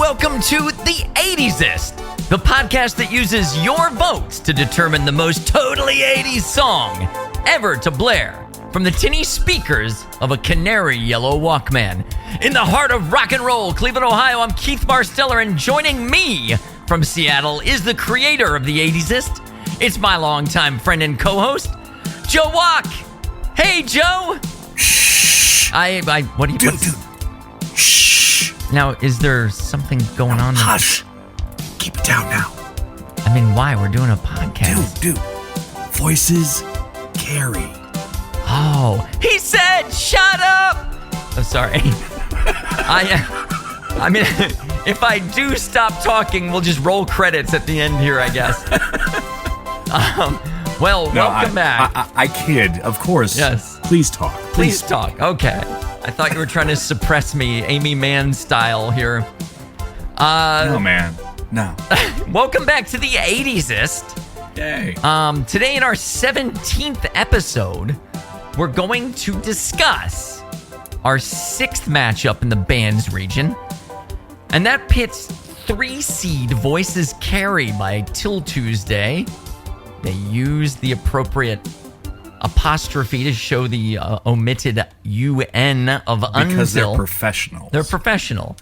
welcome to the 80sist, the podcast that uses your votes to determine the most totally 80s song ever to blare from the tinny speakers of a canary yellow Walkman. In the heart of rock and roll, Cleveland, Ohio, I'm Keith Marsteller, and joining me from Seattle is the creator of the 80sist. It's my longtime friend and co-host, Joe Walk. Hey, Joe. Shh. What do you... Dude. Shh. Now, is there something going on? Hush. Keep it down now. I mean, why? We're doing a podcast. Dude. Voices carry. Oh, he said, shut up. I'm sorry. I mean, if I do stop talking, we'll just roll credits at the end here, I guess. Welcome back. I kid, of course. Yes. Please talk. Please talk. Okay. I thought you were trying to suppress me, Aimee Mann style here. No, man. No. Welcome back to the 80sist. Yay. Today in our 17th episode, we're going to discuss our 6th matchup in the bands region. And that pits 3-seed Voices Carry by Til Tuesday. They use the appropriate apostrophe to show the omitted UN of until. Because they're professionals. They're professional.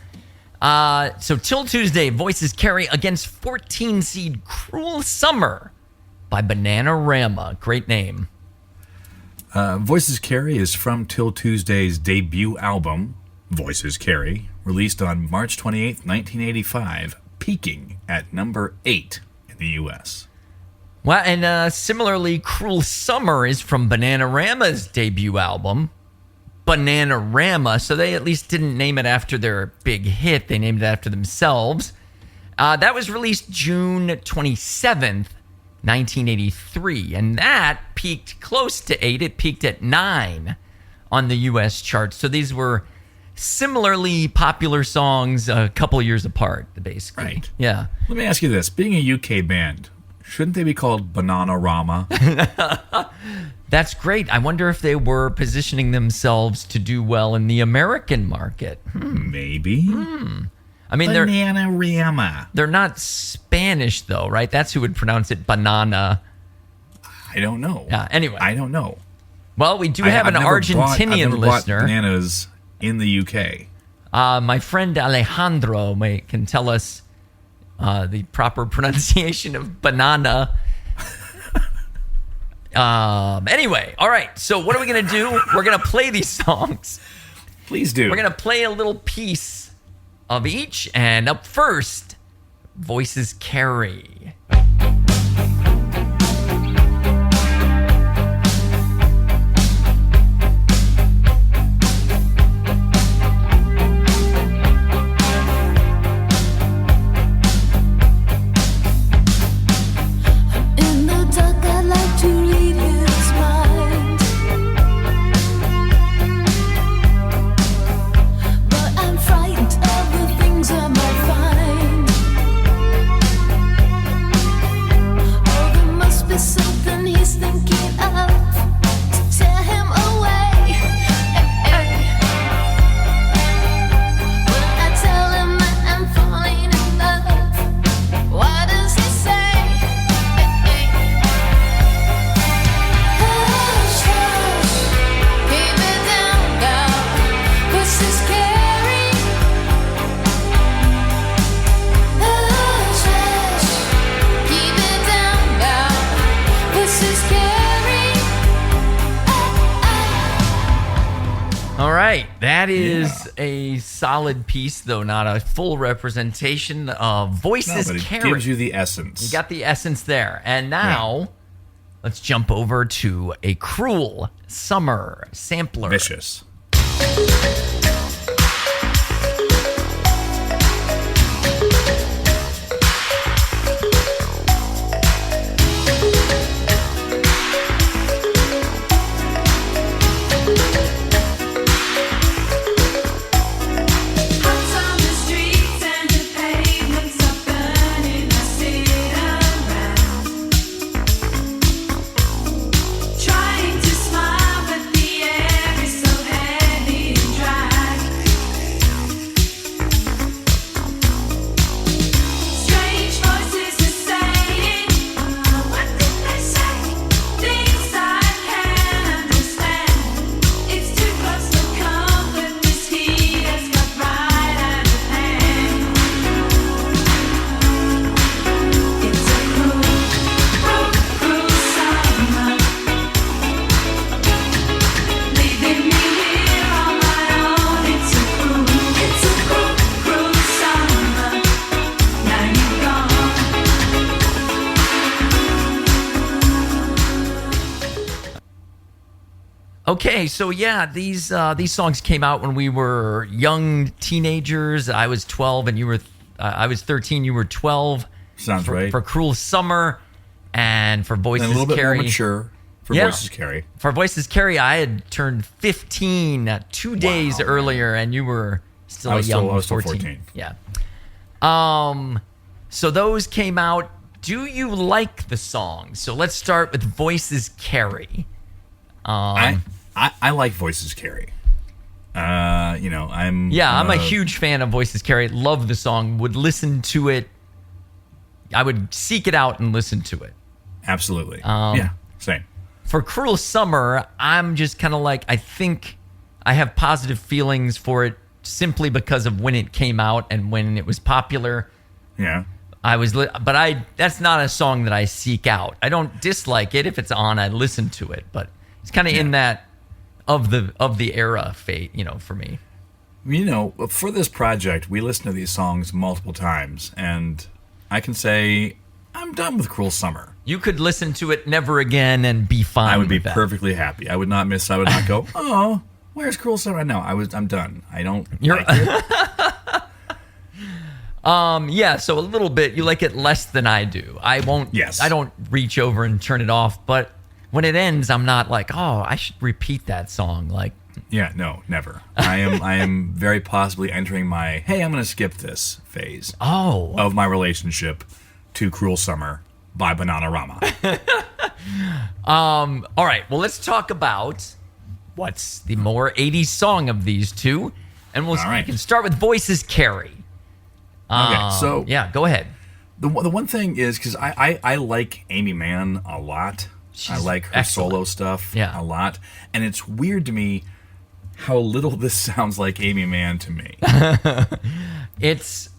So Til Tuesday, Voices Carry against 14-seed Cruel Summer by Bananarama. Great name. Voices Carry is from Til Tuesday's debut album, Voices Carry, released on March 28th, 1985, peaking at number 8 in the U.S. Well, and similarly, Cruel Summer is from Bananarama's debut album, Bananarama, so they at least didn't name it after their big hit. They named it after themselves. That was released June 27th, 1983, and that peaked close to 8. It peaked at 9 on the U.S. charts. So these were similarly popular songs a couple years apart, basically. Right. Yeah. Let me ask you this. Being a UK band, shouldn't they be called Bananarama? That's great. I wonder if they were positioning themselves to do well in the American market. Maybe. I mean, Bananarama. they're not Spanish, though, right? That's who would pronounce it banana. I don't know. Yeah, anyway. I don't know. Well, we do have an Argentinian I've never listener. bought bananas in the UK. My friend Alejandro can tell us the proper pronunciation of banana. Anyway, all right. So what are we going to do? We're going to play these songs. Please do. We're going to play a little piece of each. And up first, Voices Carry. That is a solid piece, though not a full representation of Voices Carry. Carry. It gives you the essence. You got the essence there. And now, let's jump over to a Cruel Summer sampler. Vicious. Trying to smile, but the air is so heavy and dry. Okay, so yeah, these songs came out when we were young teenagers. I was 12 and I was 13, you were 12. Sounds right. For Cruel Summer and for Voices And a little bit Carry. more mature for Voices Carry. For Voices Carry, I had turned 15 2 days earlier, and you were still a young 14. Yeah. So those came out. Do you like the songs? So let's start with Voices Carry. I like Voices Carry. I'm a huge fan of Voices Carry. Love the song. Would listen to it. I would seek it out and listen to it. Absolutely. Same. For Cruel Summer, I'm just kind of like, I think I have positive feelings for it simply because of when it came out and when it was popular. Yeah. That's not a song that I seek out. I don't dislike it. If it's on, I listen to it, but it's kind of in that of the era fate, for me. For this project, we listened to these songs multiple times, and I can say I'm done with Cruel Summer. You could listen to it never again and be fine. I would be with that. perfectly happy. I would not go, oh, where's Cruel Summer? No, I'm done. I don't like it. So a little bit, you like it less than I do. I won't. Yes. I don't reach over and turn it off, but when it ends, I'm not like, oh, I should repeat that song. Like, yeah, no, never. I am very possibly entering my, hey, I'm going to skip this phase of my relationship to Cruel Summer by Bananarama. All right, well, let's talk about what's the more 80s song of these two, and we can start with Voices Carry. Okay, so yeah, go ahead. The one thing is, because I like Aimee Mann a lot. I like her solo stuff a lot. And it's weird to me how little this sounds like Aimee Mann to me. It's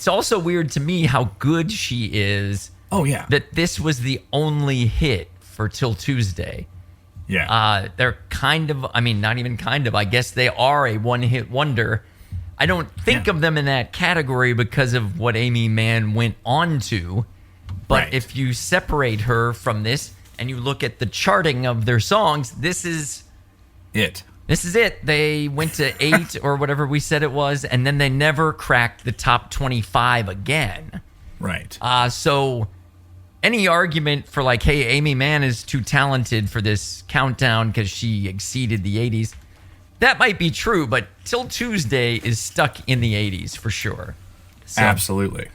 also weird to me how good she is. Oh, yeah. That this was the only hit for Til Tuesday. Yeah. They're not even kind of. I guess they are a one-hit wonder. I don't think of them in that category because of what Aimee Mann went on to. But if you separate her from this and you look at the charting of their songs, this is it. This is it. They went to 8 or whatever we said it was, and then they never cracked the top 25 again. Right. So any argument for like, hey, Aimee Mann is too talented for this countdown because she exceeded the 80s, that might be true, but Til Tuesday is stuck in the 80s for sure. So, absolutely.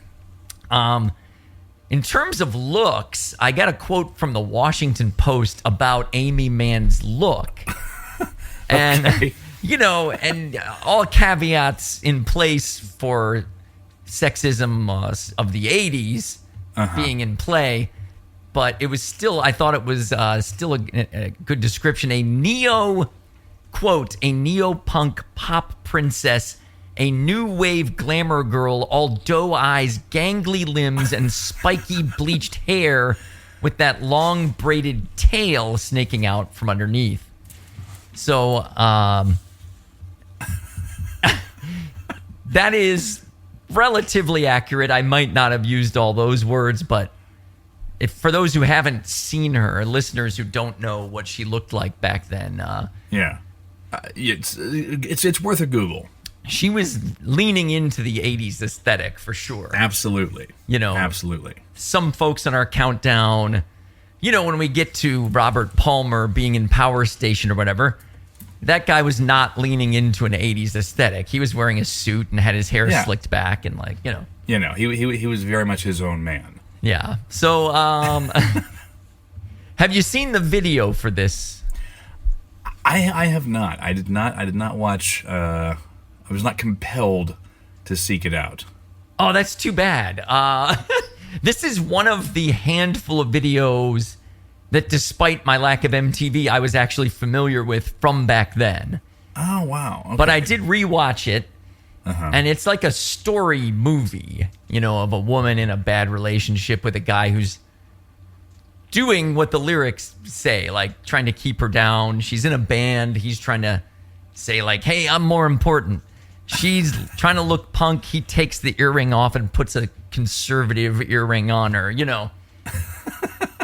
In terms of looks, I got a quote from the Washington Post about Aimee Mann's look. And, and all caveats in place for sexism of the 80s being in play. But it was still, I thought it was still a good description. Quote, a neo-punk pop princess, a new wave glamour girl, all doe eyes, gangly limbs, and spiky bleached hair with that long braided tail snaking out from underneath. So, that is relatively accurate. I might not have used all those words, but for those who haven't seen her, listeners who don't know what she looked like back then, it's worth a Google. She was leaning into the 80s aesthetic for sure. Absolutely. Absolutely. Some folks on our countdown, when we get to Robert Palmer being in Power Station or whatever, that guy was not leaning into an 80s aesthetic. He was wearing a suit and had his hair slicked back and he was very much his own man. Yeah. So, have you seen the video for this? I have not. I did not watch. I was not compelled to seek it out. Oh, that's too bad. This is one of the handful of videos that, despite my lack of MTV, I was actually familiar with from back then. Oh, wow. Okay. But I did rewatch it, and it's like a story movie, of a woman in a bad relationship with a guy who's doing what the lyrics say, like trying to keep her down. She's in a band. He's trying to say, like, hey, I'm more important. She's trying to look punk. He takes the earring off and puts a conservative earring on her,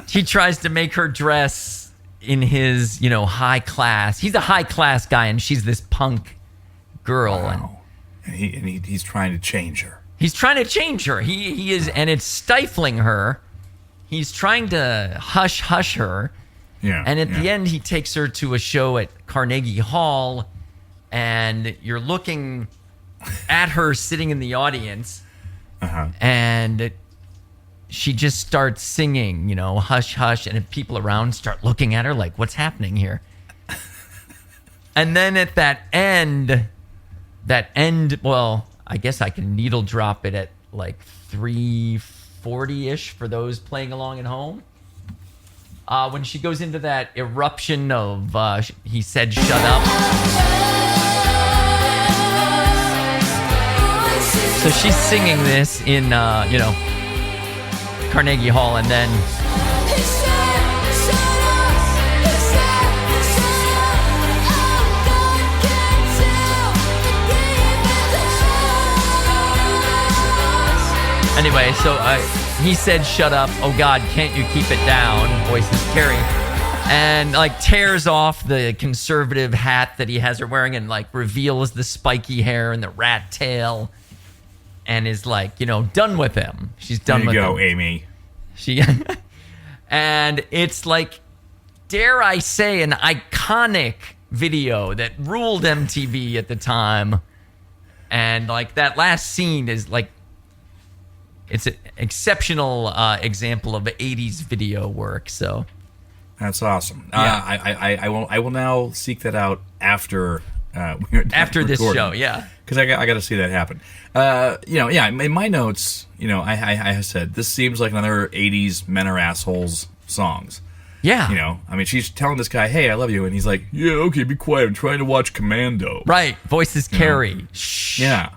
He tries to make her dress in his, high class. He's a high class guy, and she's this punk girl. Wow. And he's trying to change her. He's trying to change her. He is, and it's stifling her. He's trying to hush her. Yeah. And at the end, he takes her to a show at Carnegie Hall, and you're looking at her sitting in the audience, and she just starts singing, hush, hush, and people around start looking at her like, what's happening here? And then at that end, well, I guess I can needle drop it at like 3:40-ish for those playing along at home. When she goes into that eruption of, he said, shut up. So she's singing this in, Carnegie Hall, and then anyway, so he said, shut up. Oh, God, can't you keep it down? Voices Carrie. And, tears off the conservative hat that he has her wearing and, reveals the spiky hair and the rat tail and is, done with him. She's done with him. There you go, Aimee. And it's, dare I say, an iconic video that ruled MTV at the time. And, that last scene is, it's an exceptional example of 80s video work. So that's awesome. Yeah. I will now seek that out after after this show. Yeah, because I got to see that happen. In my notes, I said this seems like another 80s men are assholes songs. Yeah. She's telling this guy, "Hey, I love you," and he's like, "Yeah, okay, be quiet. I'm trying to watch Commando." Right. Voices Carrie. Shh. Yeah.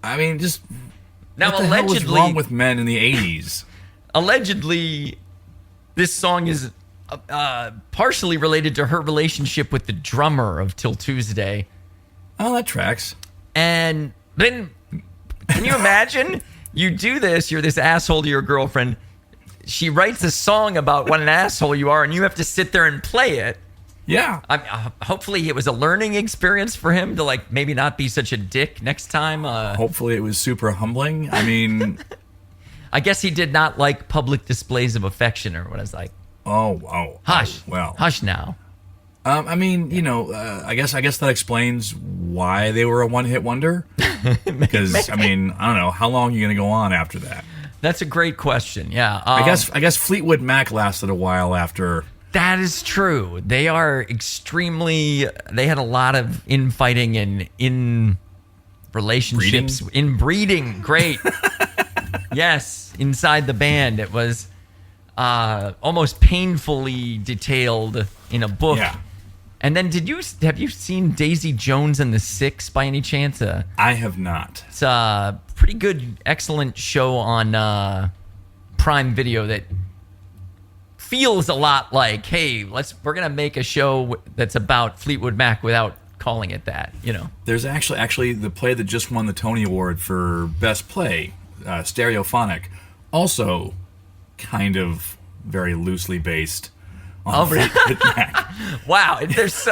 Just. Now, what the hell was wrong with men in the 80s? Allegedly, this song is partially related to her relationship with the drummer of Til Tuesday. Oh, that tracks. And then, can you imagine? You do this, you're this asshole to your girlfriend. She writes a song about what an asshole you are, and you have to sit there and play it. Yeah. Hopefully it was a learning experience for him to maybe not be such a dick next time. Hopefully it was super humbling. I guess he did not like public displays of affection or what I was like. Oh. Hush. Well. Hush now. I guess that explains why they were a one-hit wonder. Because, I don't know, how long are you going to go on after that? That's a great question, yeah. I guess Fleetwood Mac lasted a while after... That is true. They are they had a lot of infighting and in relationships. Breeding. Great. Yes, inside the band. It was almost painfully detailed in a book. Yeah. And then have you seen Daisy Jones and the Six by any chance? I have not. It's a pretty good, excellent show on Prime Video that feels a lot like, hey, we're gonna make a show that's about Fleetwood Mac without calling it that, There's actually the play that just won the Tony Award for Best Play, Stereophonic, also kind of very loosely based on Fleetwood Mac. Wow, there's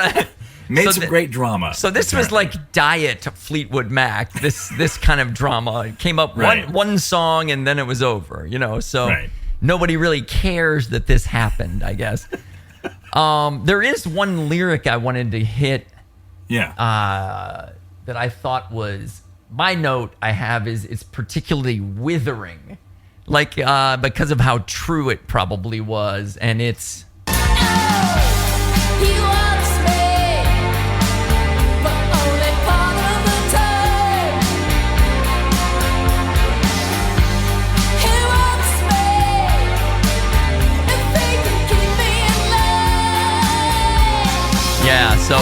made some great drama. So this was like diet Fleetwood Mac. This kind of drama. It came up one song and then it was over, So. Right. Nobody really cares that this happened, I guess. There is one lyric I wanted to hit. Yeah. That I thought was my note I have is it's particularly withering, because of how true it probably was, and it's. Yeah, so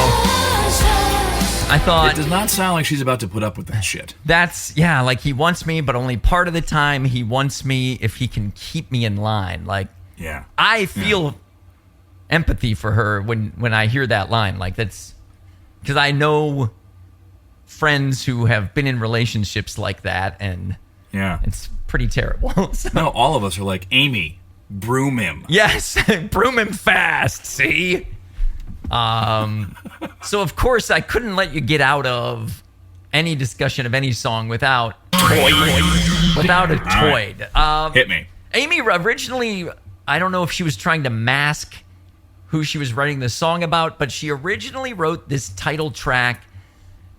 I thought... It does not sound like she's about to put up with that shit. That's, he wants me, but only part of the time he wants me if he can keep me in line. Yeah. I feel empathy for her when I hear that line. That's... Because I know friends who have been in relationships like that, and it's pretty terrible. So. No, all of us are like, Aimee, Broom him. Yes, broom him fast, see? So, of course, I couldn't let you get out of any discussion of any song without a toid. Hit me. Aimee originally, I don't know if she was trying to mask who she was writing the song about, but she originally wrote this title track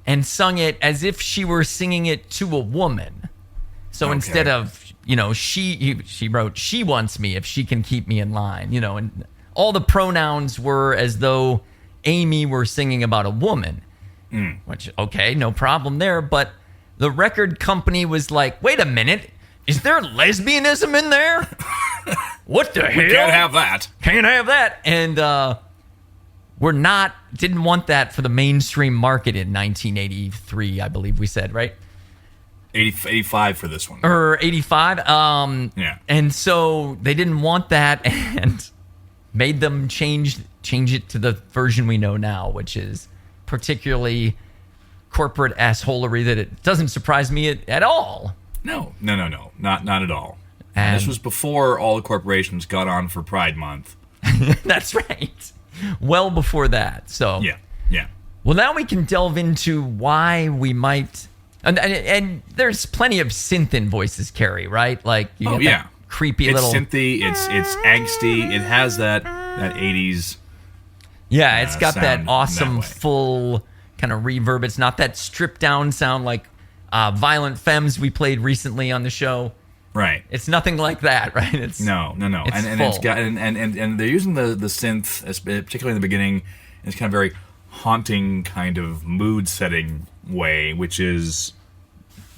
and sung it as if she were singing it to a woman. So instead of, she wrote, "She wants me if she can keep me in line," and all the pronouns were as though Aimee were singing about a woman, which, okay, no problem there. But the record company was like, wait a minute, is there lesbianism in there? What the hell? We can't have that. Can't have that. And didn't want that for the mainstream market in 1983, I believe we said, right? 85 for this one. Or 85. Yeah. And so they didn't want that and made them change it to the version we know now, which is particularly corporate assholery that it doesn't surprise me at all. No. Not at all. And this was before all the corporations got on for Pride Month. That's right. Well before that. So Yeah. Well, now we can delve into why we might, and there's plenty of synth in Voices Carry, right? Like you get that creepy it's little synthy, it's angsty, it has that 80s. Yeah, it's got that sound awesome that way. full kind of reverb. It's not that stripped down sound like Violent Femmes we played recently on the show. Right. It's nothing like that, right? It's No. It's and full. it's got and they're using the synth, particularly in the beginning, in this kind of very haunting kind of mood setting way, which is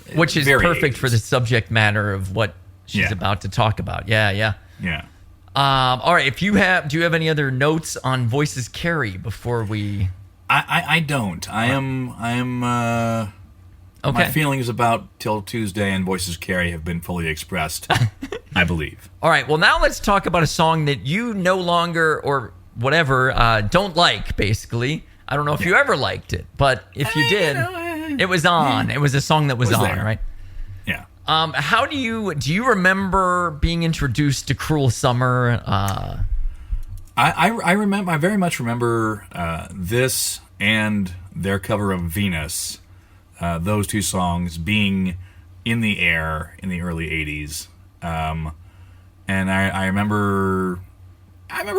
very perfect 80s. for the subject matter of what she's about to talk about. Yeah. Yeah. All right. Do you have any other notes on Voices Carry before we? I don't. I am. Okay. My feelings about Til Tuesday and Voices Carry have been fully expressed, I believe. All right. Well, now let's talk about a song that you no longer or whatever don't like. Basically, I don't know if you ever liked it, but if you did, it was on. It was a song that was on, there. right? Yeah. How do you remember being introduced to Cruel Summer? I remember. I very much remember this and their cover of Venus. Those two songs being in the air in the early '80s, and I remember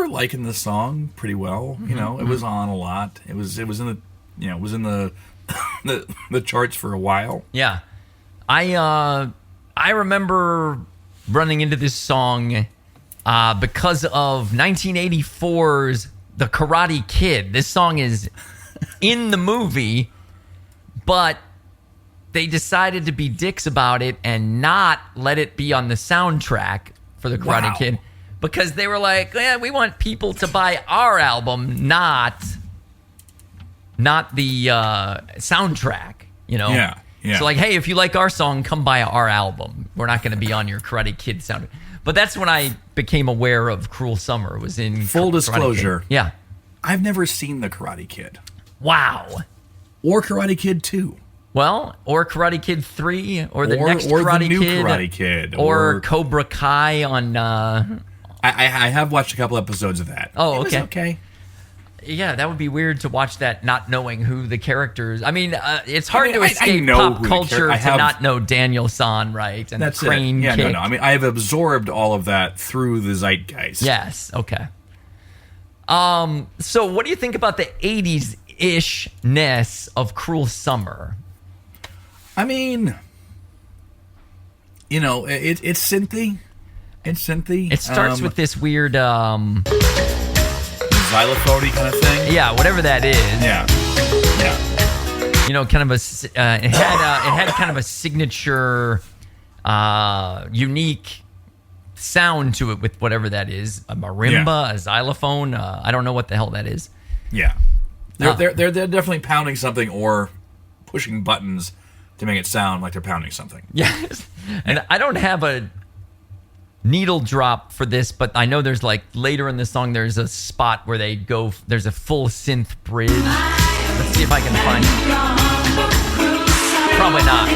liking the song pretty well. It was on a lot. It was in the the charts for a while. Yeah, I remember running into this song because of 1984's The Karate Kid. This song is in the movie, but they decided to be dicks about it and not let it be on the soundtrack for The Karate Kid because they were like, yeah, we want people to buy our album, not the soundtrack, Yeah. So like, hey, if you like our song, come buy our album. We're not going to be on your Karate Kid soundtrack. But that's when I became aware of Cruel Summer. Was in Full Karate disclosure. Kid. Yeah. I've never seen The Karate Kid Wow. or Karate Kid 2. Well, or Karate Kid 3, or the Or- next or the Karate new Kid, Karate Kid, or or- Cobra Kai on. I have watched a couple episodes of that. Oh, It was okay. okay. Yeah, that would be weird to watch that not knowing who the characters. I mean, it's hard to I escape know pop who the culture I to have- not know Daniel San, right? And That's the Crane it. Yeah, kick. no. I mean, I have absorbed all of that through the zeitgeist. Yes. Okay. So what do you think about the 80s-ish-ness of Cruel Summer? I mean, it's synthy. It's synthy. It starts with this weird, xylophone kind of thing. yeah, whatever that is. Yeah. Kind of it had kind of a signature, unique sound to it with whatever that is, a marimba, a xylophone. I don't know what the hell that is. Yeah. They're definitely pounding something or pushing buttons to make it sound like they're pounding something. Yes, and I don't have a needle drop for this, but I know there's like later in the song there's a spot where there's a full synth bridge. Let's see if I can find it. Probably not.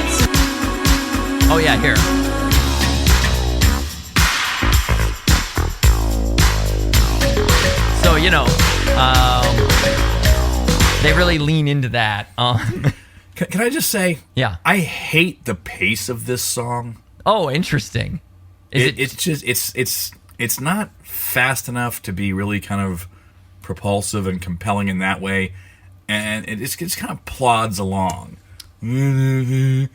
Oh yeah, here. they really lean into that. Can I just say? Yeah. I hate the pace of this song. Oh, interesting. It's not fast enough to be really kind of propulsive and compelling in that way, and it just kind of plods along. I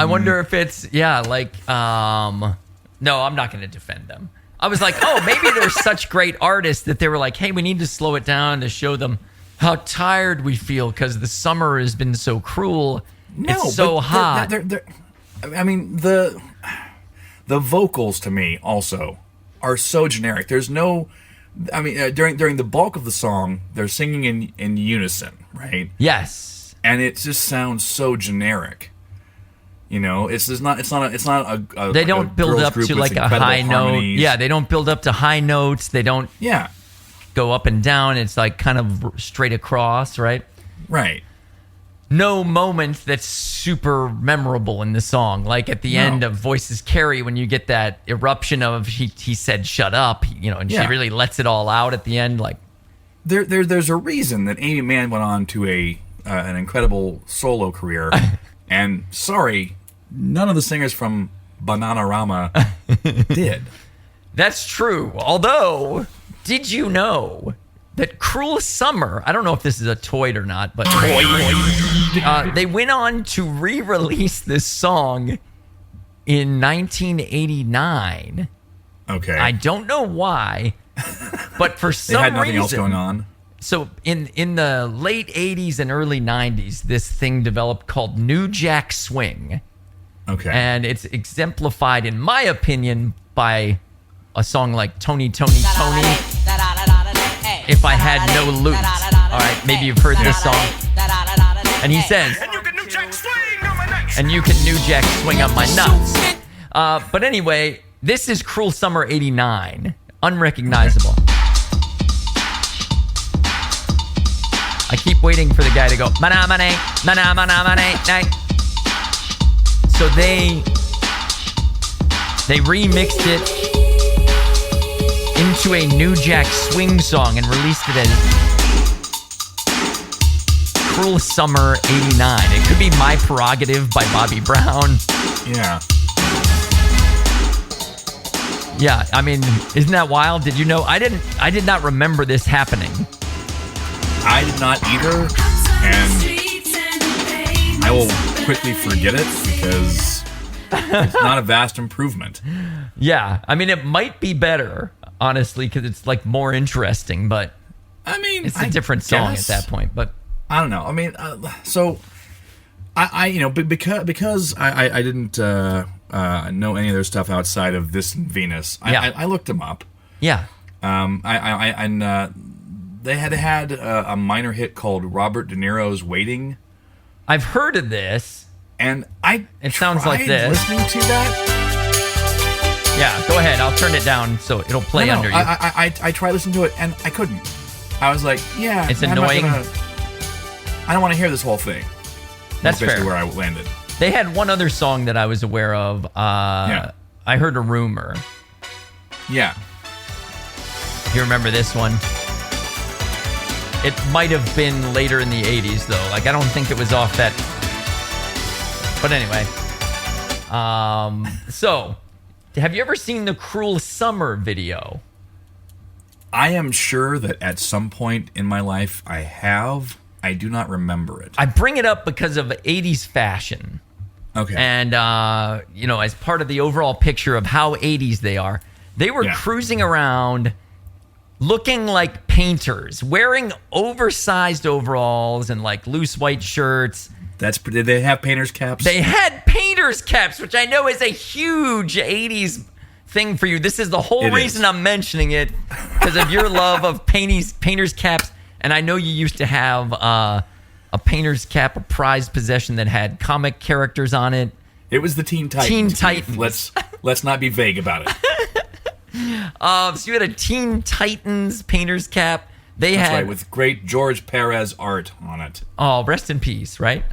wonder if it's no, I'm not going to defend them. I was like, oh, maybe they're such great artists that they were like, hey, we need to slow it down to show them how tired we feel because the summer has been so cruel. It's so hot. I mean, the vocals to me also are so generic. There's no, I mean, during the bulk of the song, they're singing in unison, right? Yes. And it just sounds so generic. It's not a they don't build up to like a high note. Yeah, they don't build up to high notes. They don't go up and down. It's like kind of straight across, right? Right. No moment that's super memorable in the song. Like at the end of Voices Carry, when you get that eruption of he said shut up, and she really lets it all out at the end. Like there's a reason that Aimee Mann went on to an incredible solo career. And sorry, none of the singers from Bananarama did. That's true. Although, did you know that Cruel Summer, I don't know if this is a toy or not, but they went on to re-release this song in 1989. Okay. I don't know why, but for some reason... They had nothing else going on. So in the late 80s and early 90s, this thing developed called New Jack Swing. Okay. And it's exemplified, in my opinion, by a song like Tony, Tony, Tony. If I Had No Loot. All right, maybe you've heard this song. And he says, and you can New Jack Swing on my nuts. And you can New Jack Swing on my nuts. But anyway, this is Cruel Summer 89. Unrecognizable. I keep waiting for the guy to go, manamane, manamane, night. So they remixed it into a New Jack Swing song and released it as Cruel Summer 89. It could be My Prerogative by Bobby Brown. Yeah. Yeah, I mean, isn't that wild? Did you know? I did not remember this happening. I did not either, and I will quickly forget it because it's not a vast improvement. Yeah, I mean, it might be better, honestly, because it's like more interesting, but I mean, it's a different song at that point. But I don't know. I mean, so I because I didn't know any of their stuff outside of This and Venus. I looked them up. Yeah. They had a minor hit called Robert De Niro's Waiting. I've heard of this. And it sounds like this. Listening to that. Yeah, go ahead. I'll turn it down so it'll play under you. I tried listening to it and I couldn't. I was like, yeah. It's annoying. I don't want to hear this whole thing. That's basically fair. where I landed. They had one other song that I was aware of. I heard a rumor. Yeah. You remember this one? It might have been later in the 80s, though. Like, I don't think it was off that. But anyway. So, have you ever seen the Cruel Summer video? I am sure that at some point in my life I have. I do not remember it. I bring it up because of 80s fashion. Okay. And, as part of the overall picture of how 80s they are, they were cruising around looking like painters, wearing oversized overalls and like loose white shirts. Did they have painters' caps? They had painters' caps, which I know is a huge 80s thing for you. This is the whole reason I'm mentioning it, because of your love of painters' caps. And I know you used to have a painter's cap, a prized possession that had comic characters on it. It was the Teen Titans. Teen Titans. Let's not be vague about it. So you had a Teen Titans painter's cap. That's right, with great George Perez art on it. Oh, rest in peace, right?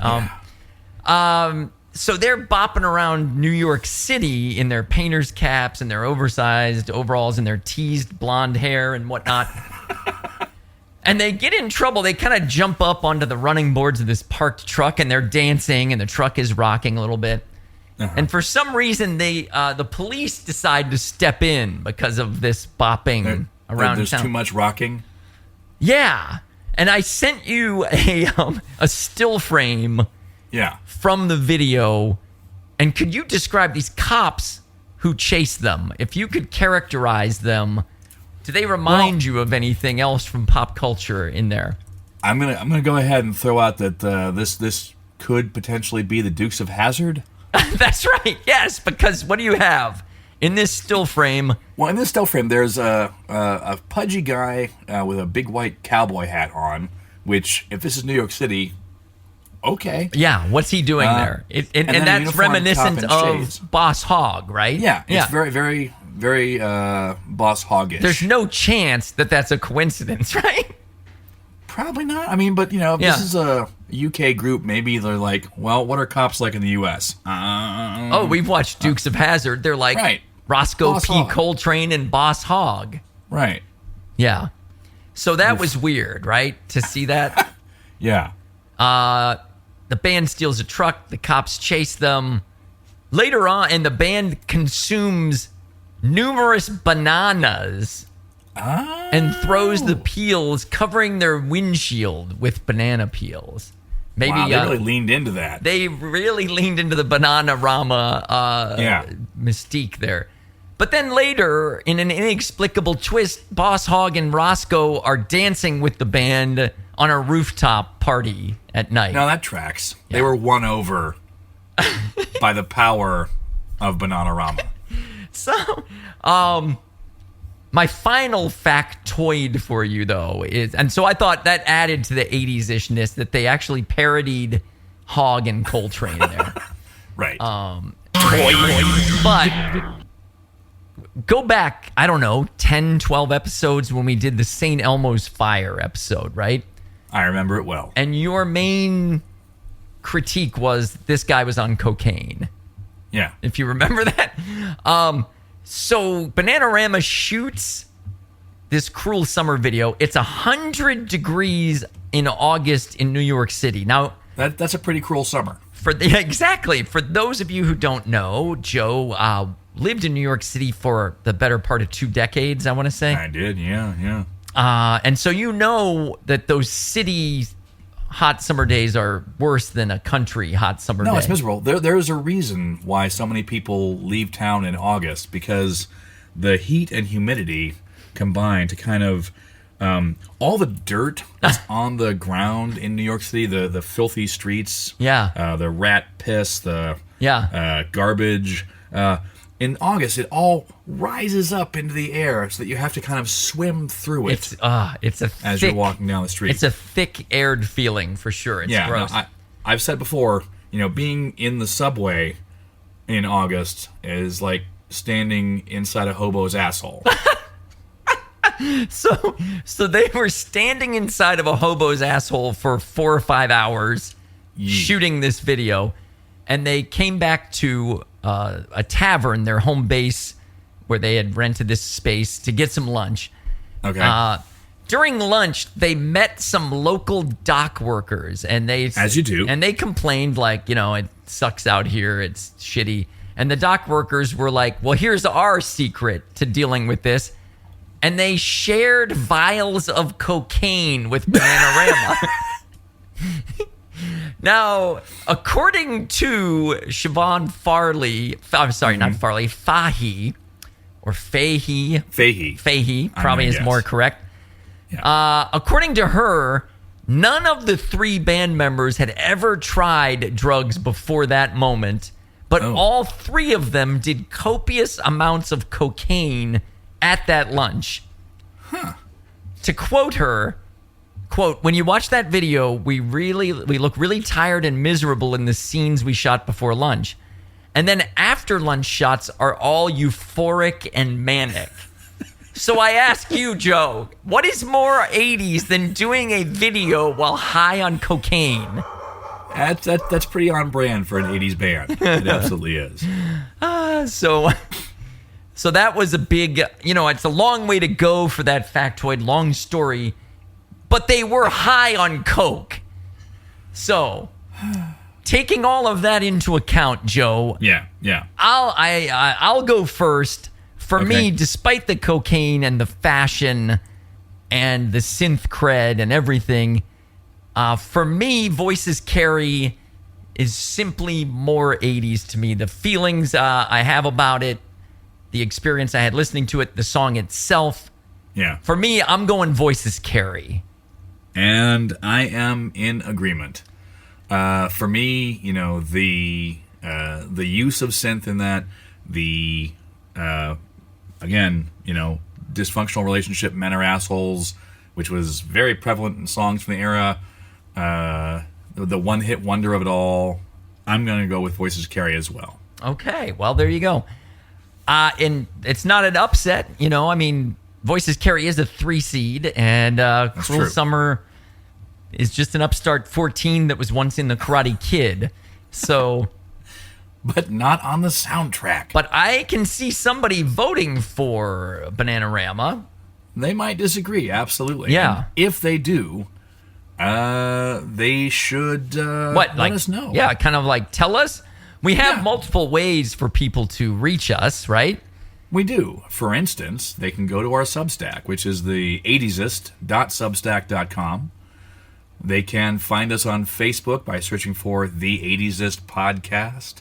So they're bopping around New York City in their painter's caps and their oversized overalls and their teased blonde hair and whatnot. And they get in trouble. They kind of jump up onto the running boards of this parked truck, and they're dancing, and the truck is rocking a little bit. Uh-huh. And for some reason, the police decide to step in because of this bopping around There's town. too much rocking? Yeah. And I sent you a still frame from the video. And could you describe these cops who chase them? If you could characterize them, do they remind you of anything else from pop culture in there? I'm gonna go ahead and throw out that this could potentially be the Dukes of Hazzard. That's right. Yes, because what do you have in this still frame? Well, in this still frame, there's a pudgy guy with a big white cowboy hat on. Which, if this is New York City, okay. Yeah, what's he doing there? And that's reminiscent of Boss Hogg, right? Yeah, it's very, very, very Boss Hoggish. There's no chance that that's a coincidence, right? Probably not. I mean, but, if this is a UK group, maybe they're like, well, what are cops like in the US? We've watched Dukes of Hazzard. They're like Roscoe Boss P. Hogg. Coltrane and Boss Hogg. Right. Yeah. So that was weird, right? To see that? Yeah. The band steals a truck. The cops chase them. Later on, and the band consumes numerous bananas and throws the peels, covering their windshield with banana peels. Maybe wow, they really leaned into that. They really leaned into the Bananarama mystique there. But then later, in an inexplicable twist, Boss Hogg and Roscoe are dancing with the band on a rooftop party at night. Now that tracks. Yeah. They were won over by the power of Bananarama. So, my final factoid for you, though, is... And so I thought that added to the 80s-ishness that they actually parodied Hogg and Coltrane there. Right. But... Go back, I don't know, 10, 12 episodes when we did the St. Elmo's Fire episode, right? I remember it well. And your main critique was this guy was on cocaine. Yeah. If you remember that. So Bananarama shoots this Cruel Summer video. It's 100 degrees in August in New York City. Now, that's a pretty cruel summer. Exactly. For those of you who don't know, Joe lived in New York City for the better part of 2 decades, I want to say. I did, yeah. And so you know that those city hot summer days are worse than a country hot summer day. No, it's miserable. There's a reason why so many people leave town in August, because the heat and humidity combine to kind of... all the dirt that's on the ground in New York City, the filthy streets, the rat piss, the garbage... in August, it all rises up into the air so that you have to kind of swim through it. As you're walking down the street. It's a thick aired feeling for sure. It's gross. No, I've said before, being in the subway in August is like standing inside a hobo's asshole. So they were standing inside of a hobo's asshole for 4 or 5 hours shooting this video, and they came back to a tavern, their home base, where they had rented this space to get some lunch. Okay. During lunch, they met some local dock workers, and as you do, and they complained like, it sucks out here, it's shitty. And the dock workers were like, well, here's our secret to dealing with this. And they shared vials of cocaine with Bananarama. Now, according to Siobhan Farley, I'm sorry, not Farley, Fahey, or Fahey. Fahey, probably is more correct. Yeah. According to her, none of the 3 band members had ever tried drugs before that moment, but all 3 of them did copious amounts of cocaine at that lunch. To quote her, quote, when you watch that video, we look really tired and miserable in the scenes we shot before lunch. And then after lunch shots are all euphoric and manic. So I ask you, Joe, what is more 80s than doing a video while high on cocaine? That's pretty on brand for an 80s band. It absolutely is. So that was a big, it's a long way to go for that factoid, long story, but they were high on coke. So, taking all of that into account, Joe. Yeah. I'll go first. For me, despite the cocaine and the fashion and the synth cred and everything, for me, Voices Carry is simply more 80s to me. The feelings I have about it, the experience I had listening to it, the song itself. Yeah. For me, I'm going Voices Carry. And I am in agreement. For me, the use of synth in that, the dysfunctional relationship, men are assholes, which was very prevalent in songs from the era. The one-hit wonder of it all. I'm going to go with Voices Carry as well. Okay, well, there you go. And it's not an upset, Voices Carry is a 3 seed, and Cruel Summer is just an upstart 14 that was once in the Karate Kid. So, but not on the soundtrack. But I can see somebody voting for Bananarama. They might disagree, absolutely. Yeah. And if they do, they should let us know. Yeah, kind of like tell us. We have multiple ways for people to reach us, right? We do. For instance, they can go to our Substack, which is the 80sist.substack.com. They can find us on Facebook by searching for the 80sist podcast.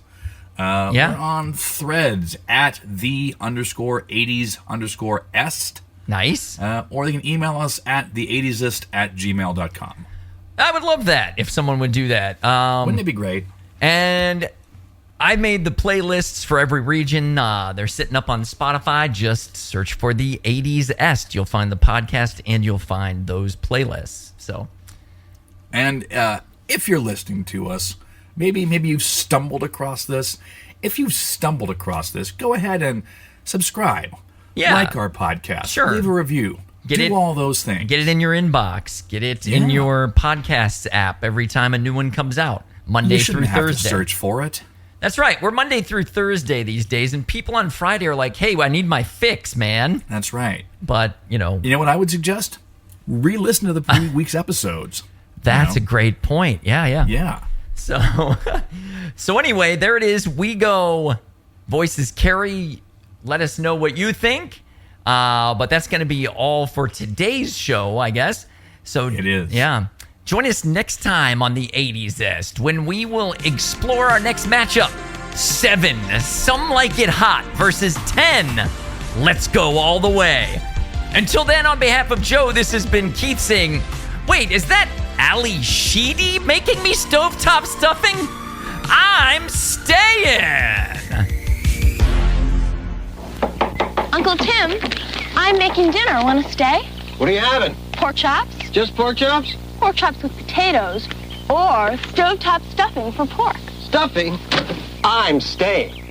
We're on Threads at _80s_est. Nice. Or they can email us at the80sist@gmail.com. I would love that if someone would do that. Wouldn't it be great? And I made the playlists for every region. They're sitting up on Spotify. Just search for the 80s Est. You'll find the podcast and you'll find those playlists. So, and if you're listening to us, maybe you've stumbled across this. If you've stumbled across this, go ahead and subscribe. Yeah. Like our podcast. Sure. Leave a review. Do all those things. Get it in your inbox. Get it in your podcasts app every time a new one comes out. Monday through Thursday. You shouldn't have to search for it. That's right. We're Monday through Thursday these days, and people on Friday are like, hey, I need my fix, man. That's right. But, You know what I would suggest? Re-listen to the previous week's episodes. That's a great point. Yeah. Yeah. So anyway, there it is. We go Voices Carry. Let us know what you think. But that's going to be all for today's show, I guess. So it is. Yeah. Join us next time on the 80s Est when we will explore our next matchup. 7, Some Like It Hot versus 10, Let's Go All the Way. Until then, on behalf of Joe, this has been Keith saying, wait, is that Ali Sheedy making me stovetop stuffing? I'm staying. Uncle Tim, I'm making dinner. Want to stay? What are you having? Pork chops? Just pork chops? Pork chops with potatoes or stovetop stuffing for pork. Stuffing? I'm staying.